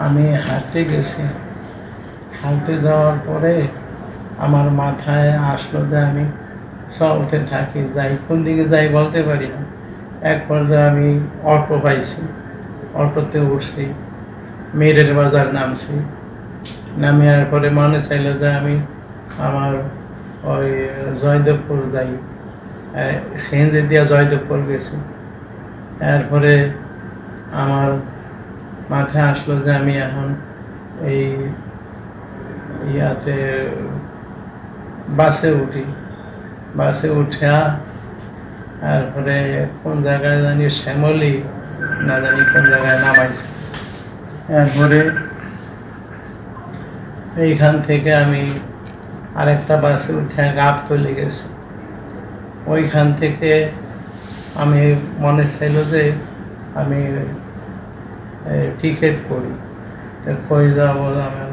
আমি হাঁটতে গেছি, হাঁটতে যাওয়ার পরে আমার মাথায় আসলো যে আমি চলতে থাকি, যাই কোন দিকে যাই বলতে পারি না। এক পর্যায়ে আমি অটো পাইছি, অটোতে উঠছি, মেরের বাজার নামছি। নামিয়ার পরে মনে চাইলো যে আমি আমার ওই জয়দেবপুর যাই, সিএনজি দিয়া জয়দেবপুর গেছি। এরপরে আমার মাথায় আসলো যে আমি এখন এই ইয়াতে বাসে উঠি, বাসে উঠা তারপরে কোন জায়গায় জানি শ্যামলি না জানি কোন জায়গায় নামাইছে। এরপরে এইখান থেকে আমি আরেকটা বাসে উঠে গাবতলী গেছি। ওইখান থেকে আমি মনে চাইল যে আমি টিকিট করি, তো কই যাবো, আমার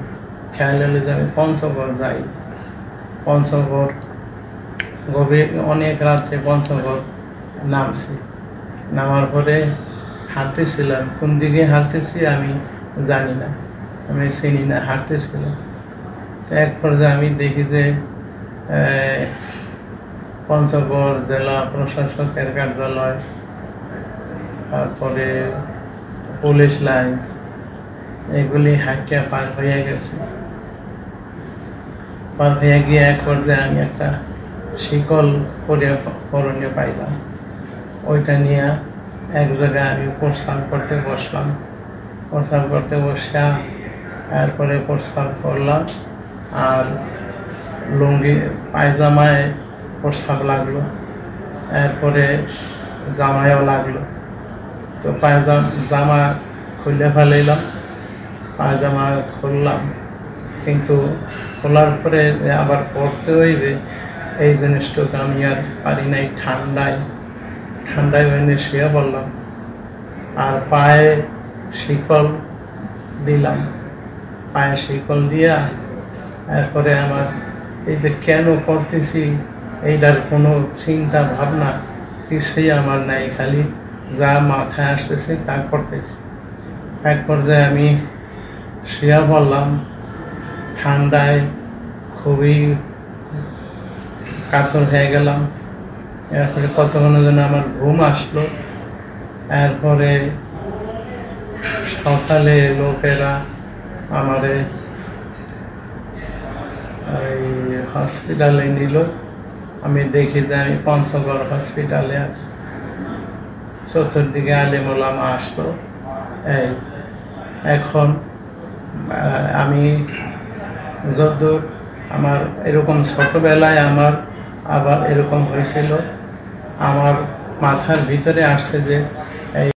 খেয়াল হলে যে আমি পঞ্চগড় যাই। পঞ্চগড় গভীর অনেক রাত্রে পঞ্চগড় নামছি। নামার পরে হাঁটতেছিলাম, কোন দিকে হাঁটতেছি আমি জানি না, আমি চিনি না, হাঁটতেছিলাম। তো এক পর্যায়ে আমি দেখি যে পঞ্চগড় জেলা প্রশাসকের কার্যালয়, তারপরে পুলিশ লাইন্স, এগুলি হাঁটিয়া পার হয়ে গেছে। পার হয়ে গিয়ে এক পর্যায়ে আমি একটা শিকল করণীয় পাইলাম, ওইটা নিয়ে এক জায়গায় আমি প্রস্থান করতে বসলাম। প্রস্থান করতে বসা তারপরে প্রস্থান করলাম, আর লুঙ্গি পায়জামায় প্রস্তাব লাগলো, এরপরে জামায়ও লাগলো। তো জামা খুলে ফেলাইলাম, পায়জামা খুললাম, কিন্তু খোলার পরে আবার পরতে হইবে এই জিনিসটুকু আমি আর পারি নাই। ঠান্ডায় ওখানে শুয়ে পড়লাম, আর পায়ে শিকল দিলাম। পায়ে শিকল দিয়া এরপরে আমার এই যে কেন করতেছি এইটার কোনো চিন্তা ভাবনা কিছুই আমার নাই, খালি যা মাথায় আসতেছে তা করতেছি। এক পর্যায়ে আমি শুয়ে পড়লাম, ঠান্ডায় খুবই কাতর হয়ে গেলাম। এরপরে কতক্ষণের জন্য আমার ঘুম আসলো। এরপরে সকালে লোকেরা আমারে এই হসপিটালে নিল। আমি দেখি যে আমি পঞ্চগড় হসপিটালে আছি। চতুর্দিকে আলেম ওলামা আসলো। এখন আমি যদ্দূর আমার এরকম ছোটবেলায় আমার আবার এরকম হয়েছিল, আমার মাথার ভিতরে আসছে যে